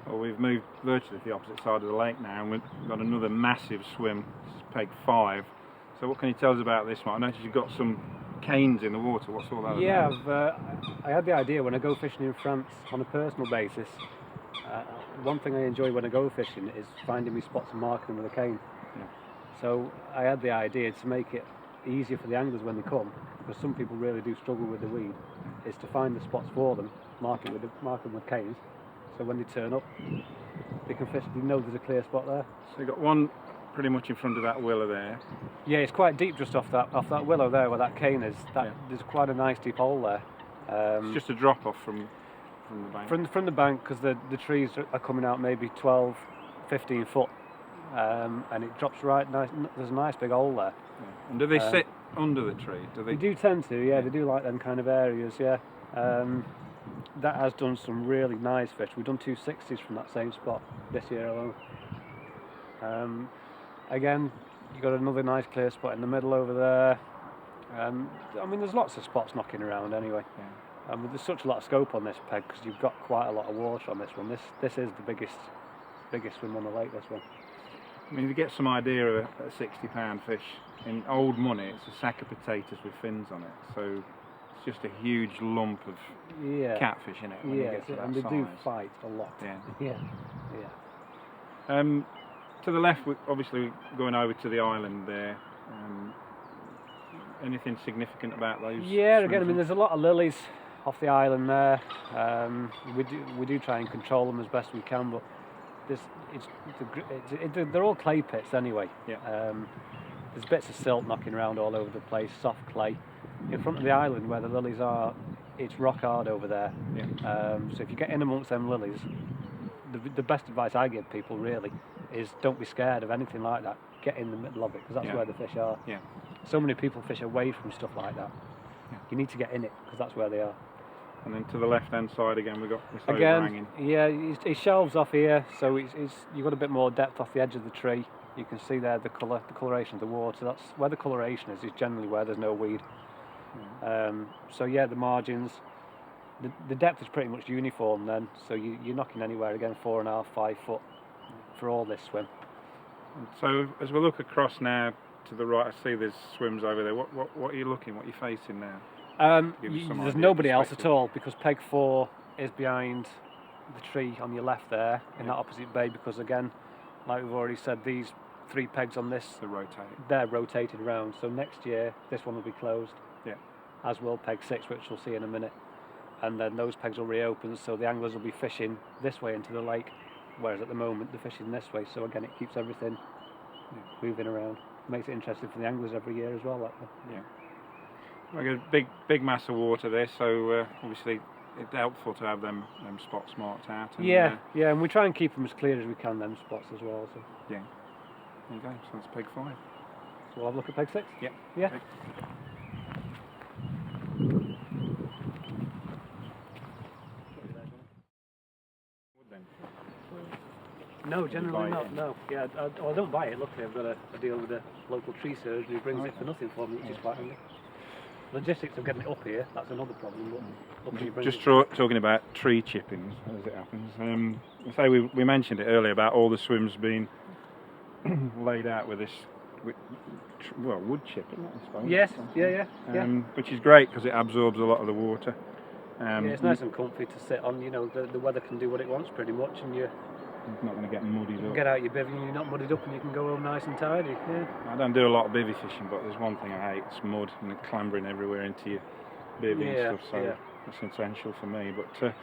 Well, we've moved virtually to the opposite side of the lake now, and we've got another massive swim. This is peg 5. So what can you tell us about this one? I noticed you've got some canes in the water. What's all that about? Yeah, I had the idea when I go fishing in France on a personal basis. One thing I enjoy when I go fishing is finding me spots and marking them with a cane. Yeah. So I had the idea to make it easier for the anglers when they come, because some people really do struggle with the weed, is to find the spots for them, mark them with canes, so when they turn up, they can fish. They know there's a clear spot there. So you've got one pretty much in front of that willow there. Yeah, it's quite deep just off that willow there where that cane is. There's quite a nice deep hole there. It's just a drop off from the bank. From the bank, because the trees are coming out maybe 12, 15 foot, and it drops right nice. There's a nice big hole there. Yeah. And do they sit under the tree? They do tend to, yeah. They do like them kind of areas, yeah. That has done some really nice fish. We've done 260s from that same spot this year alone. Again, you've got another nice clear spot in the middle over there. I mean, there's lots of spots knocking around anyway. Yeah. There's such a lot of scope on this peg because you've got quite a lot of water on this one. This is the biggest swim on the lake, this one. I mean, to get some idea of a 60-pound fish, in old money, it's a sack of potatoes with fins on it. So it's just a huge lump of catfish in it when you get to that and they size. do fight a lot. Yeah. Yeah. To the left, we're obviously going over to the island there. Anything significant about those? Yeah, again, I mean, there's a lot of lilies off the island there. We do try and control them as best we can, but they're all clay pits anyway. Yeah. There's bits of silt knocking around all over the place, soft clay. In front of the island where the lilies are, it's rock hard over there. Yeah. So if you get in amongst them lilies, the best advice I give people really is don't be scared of anything like that. Get in the middle of it, because that's where the fish are. Yeah. So many people fish away from stuff like that. Yeah. You need to get in it, because that's where they are. And then to the left-hand side again, we've got this Again, yeah, it shelves off here, so you've got a bit more depth off the edge of the tree. You can see there the coloration of the water. That's where the coloration is generally where there's no weed. So yeah, the margins, the depth is pretty much uniform then. So you're knocking anywhere again 4.5, 5 foot for all this swim. So as we look across now to the right, I see there's swims over there. What are you looking? What are you facing now? There's nobody else at all, because peg 4 is behind the tree on your left there in that opposite bay, because again, like we've already said, these 3 pegs on this, they're rotated around. So next year this one will be closed, as will peg 6, which we'll see in a minute, and then those pegs will reopen, so the anglers will be fishing this way into the lake, whereas at the moment they're fishing this way. So again, it keeps everything moving around. Makes it interesting for the anglers every year as well. That one. Yeah. Like a big mass of water there, so obviously it's helpful to have them spots marked out. And, and we try and keep them as clear as we can, them spots as well. So. Yeah. There you go. So that's peg 5. So we'll have a look at peg 6. Yeah. Yeah. No, generally not. No. Yeah, I don't buy it. Luckily, I've got a deal with a local tree surgeon who brings it for nothing for me, which is quite handy. Logistics of getting it up here, that's another problem. But just talking about tree chippings, as it happens. Say we mentioned it earlier about all the swims being laid out with this, wood chipping, I suppose. Yes, yeah. Which is great because it absorbs a lot of the water. It's nice and comfy to sit on. You know, the weather can do what it wants pretty much, and you're not going to get muddied up. Get out your bivvy and you're not muddied up, and you can go home nice and tidy. Yeah. I don't do a lot of bivvy fishing, but there's one thing I hate: it's mud and clambering everywhere into your bivvy and stuff. So that's essential for me. But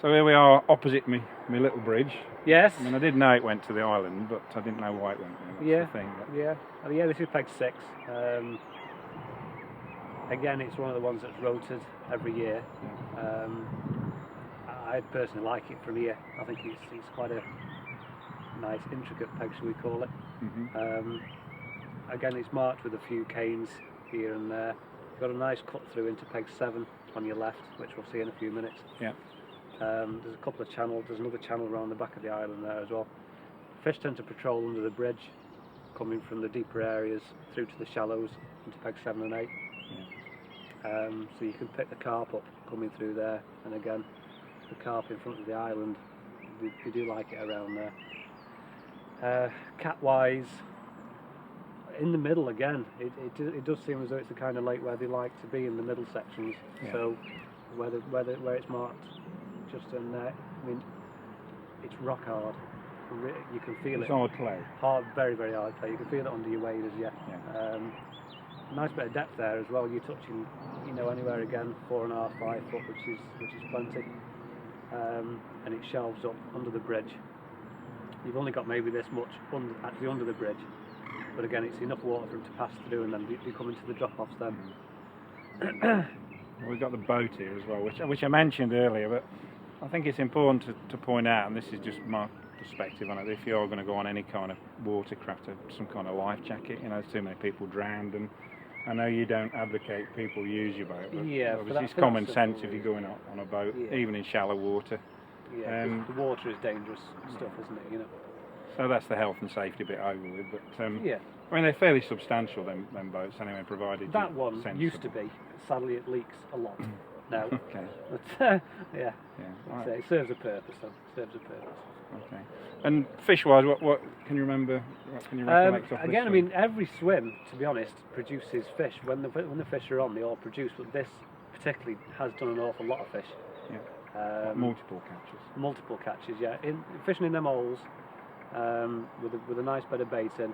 so here we are opposite my little bridge. Yes. I mean, I did know it went to the island, but I didn't know why it went there. That's the thing. Yeah. This is peg 6. Again, it's one of the ones that's rotated every year. Yeah. I personally like it from here. I think it's quite a nice, intricate peg, shall we call it. Mm-hmm. Again, it's marked with a few canes here and there. Got a nice cut through into peg 7 on your left, which we'll see in a few minutes. Yeah. There's a couple of channels. There's another channel around the back of the island there as well. Fish tend to patrol under the bridge, coming from the deeper areas through to the shallows into peg 7 and 8. Yeah. So you can pick the carp up coming through there, and again, the carp in front of the island, they do like it around there. Cat-wise, in the middle again, it does seem as though it's the kind of lake where they like to be in the middle sections. Yeah. So where it's marked just in there, I mean, it's rock hard. You can feel it. It's hard clay. Hard, very, very hard clay. You can feel it under your waders, yeah. Nice bit of depth there as well. You're touching, anywhere again 4.5, 5 foot, which is plenty. And it shelves up under the bridge. You've only got maybe this much actually under the bridge, but again, it's enough water for them to pass through, and then you come into the drop-offs then. We've got the boat here as well, which I mentioned earlier, but I think it's important to point out, and this is just my perspective on it, if you are going to go on any kind of watercraft, some kind of life jacket, too many people drowned, and I know you don't advocate people use your boat, but obviously it's common sense if you're going on a boat, even in shallow water. Yeah, the water is dangerous stuff, isn't it? So that's the health and safety bit over with, but I mean they're fairly substantial, them boats anyway, provided that one used to be. Sadly, it leaks a lot now. Okay. But it serves a purpose. Okay. And fish-wise, what can you remember? What can you recollect off again, this I mean, every swim, to be honest, produces fish. When the fish are on, they all produce. But this particularly has done an awful lot of fish. Yeah. Multiple catches. Multiple catches, yeah. Fishing in them holes with a nice bit of bait in,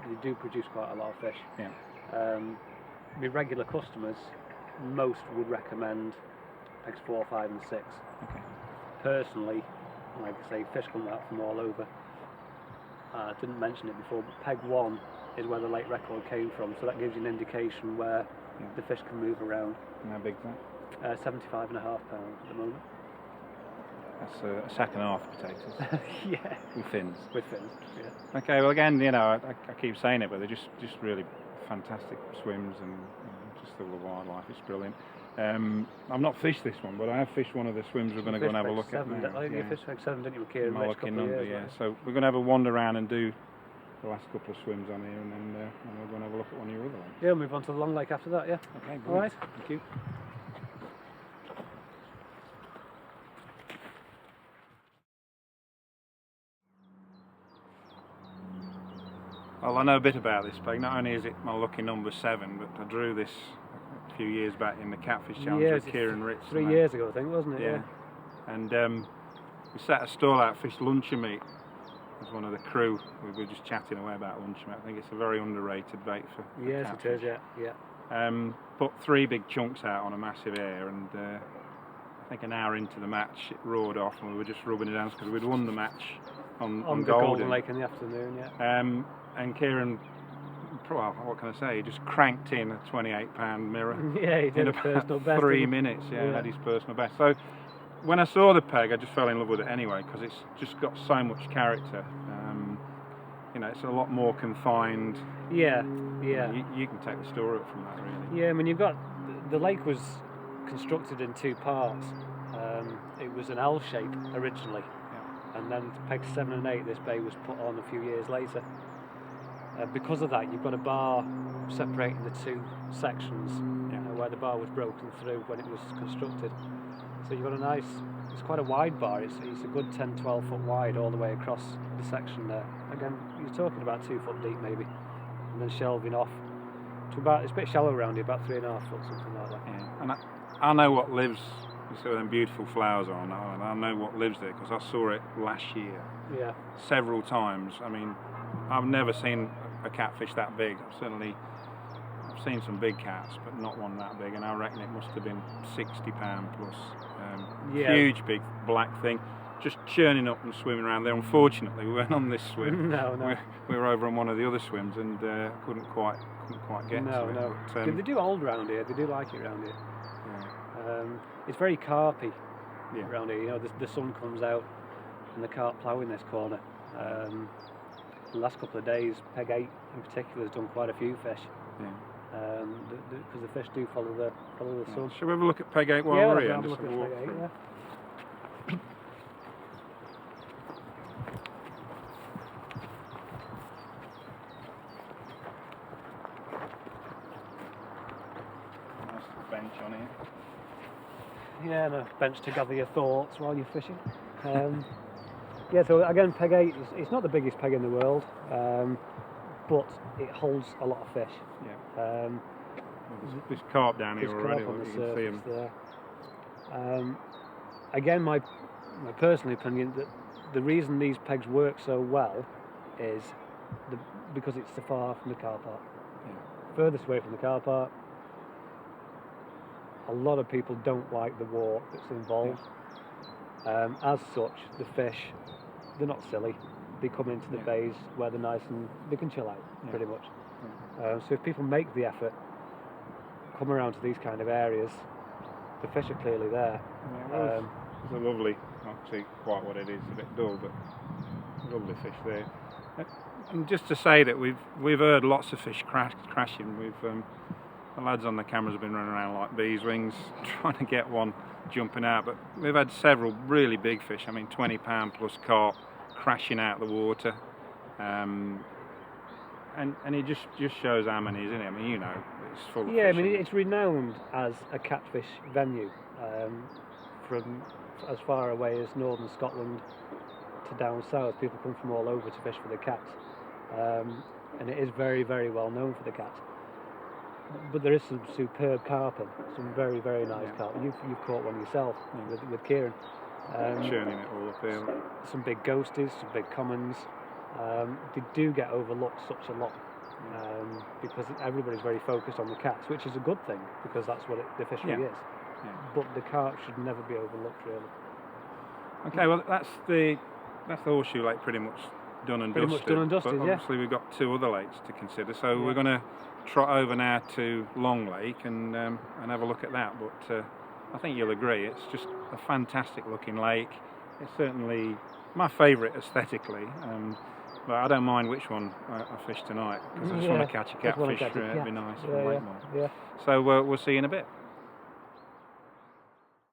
they do produce quite a lot of fish. Yeah. My regular customers, most would recommend pegs 4, 5 and 6. Okay. Personally, like I say, fish come out from all over. I didn't mention it before, but peg 1 is where the lake record came from, so that gives you an indication where the fish can move around. And how big's that? 75.5 pounds at the moment. That's a sack and a half of potatoes. Yeah. With fins. With fins, yeah. Okay, well again, I keep saying it, but they're just really fantastic swims, and just all the wildlife, it's brilliant. I've not fished this one, but I have fished one of the swims we're going to go and have a look at now. I think you fished peg 7, didn't you, with Kieran? So we're going to have a wander around and do the last couple of swims on here, and then we're going to have a look at one of your other lakes. Yeah, we'll move on to the long lake after that, yeah. Okay, brilliant. All right. Thank you. Well, I know a bit about this peg. Not only is it my lucky number 7, but I drew this a few years back in the Catfish Challenge with Kieran Ritz. 3 years ago, I think, wasn't it? Yeah. And we set a stall out, fished luncheon meat as one of the crew. We were just chatting away about luncheon meat. I think it's a very underrated bait for catfish. It is, yeah. Put 3 big chunks out on a massive air, and I think an hour into the match it roared off, and we were just rubbing it down because we'd won the match on the Golden Lake in the afternoon, yeah. And Kieran, well, what can I say? He just cranked in a 28-pound mirror. Yeah, he did in a personal best. 3 minutes, had his personal best. So when I saw the peg, I just fell in love with it anyway, because it's just got so much character. It's a lot more confined. Yeah. You can take the story up from that, really. Yeah, I mean, you've got the lake was constructed in 2 parts. It was an L shape originally, and then pegs 7 and 8, this bay was put on a few years later. Because of that, you've got a bar separating the 2 sections where the bar was broken through when it was constructed. So you've got a nice, it's quite a wide bar, it's a good 10-12 foot wide all the way across the section there. Again, you're talking about 2 foot deep maybe, and then shelving off to about, it's a bit shallow around here, about 3.5 foot, something like that. Yeah. And I know what lives, you see them beautiful flowers on, and I know what lives there because I saw it last year several times. I mean, I've never seen a catfish that big. I've seen some big cats, but not one that big, and I reckon it must have been 60 pound plus. Huge big black thing, just churning up and swimming around there. Unfortunately, we weren't on this swim. No. We were over on one of the other swims and couldn't quite get to it. No. But, they do old round here. They do like it round here. Yeah. It's very carpy around here. The sun comes out and the carp plough in this corner. The last couple of days, peg 8 in particular has done quite a few fish. Because the fish do follow the sun. Shall we have a look at peg 8 while we're here? Have a look at peg 8, Nice bench on here. Yeah, and a bench to gather your thoughts while you're fishing. Yeah, so again, peg 8, it's not the biggest peg in the world, but it holds a lot of fish. Yeah. There's carp down here already, on the you can see them. There. Again, my personal opinion, that the reason these pegs work so well is because it's so far from the car park. Yeah. Furthest away from the car park. A lot of people don't like the walk that's involved. Yeah. As such, the fish, they're not silly. They come into the bays where they're nice and they can chill out, pretty much. Yeah. So if people make the effort, come around to these kind of areas, the fish are clearly there. Yeah, it's a lovely, not see quite what it is, a bit dull, but lovely fish there. And just to say that we've heard lots of fish crashing. The lads on the cameras have been running around like bees' wings trying to get one jumping out, but we've had several really big fish. I mean, 20-pound plus carp crashing out the water, and it just shows how many, isn't it? I mean, it's full of fish. Yeah, I mean, it's renowned as a catfish venue, from as far away as northern Scotland to down south. People come from all over to fish for the cats, and it is very, very well known for the cats. But there is some superb carp, some very, very nice carp. You've caught one yourself with Kieran. Churning it all up here. Some big ghosties, some big commons. They do get overlooked such a lot, because everybody's very focused on the cats, which is a good thing, because that's what the fishery is. Yeah. But the carp should never be overlooked, really. Okay, well that's the Horseshoe Lake pretty much done and dusted. But obviously we've got 2 other lakes to consider, so we're going to trot over now to Long Lake and have a look at that. But I think you'll agree, it's just a fantastic looking lake. It's certainly my favourite aesthetically, but I don't mind which one I fish tonight, because I just want to catch a catfish. It'd be nice. Yeah. So we'll see you in a bit.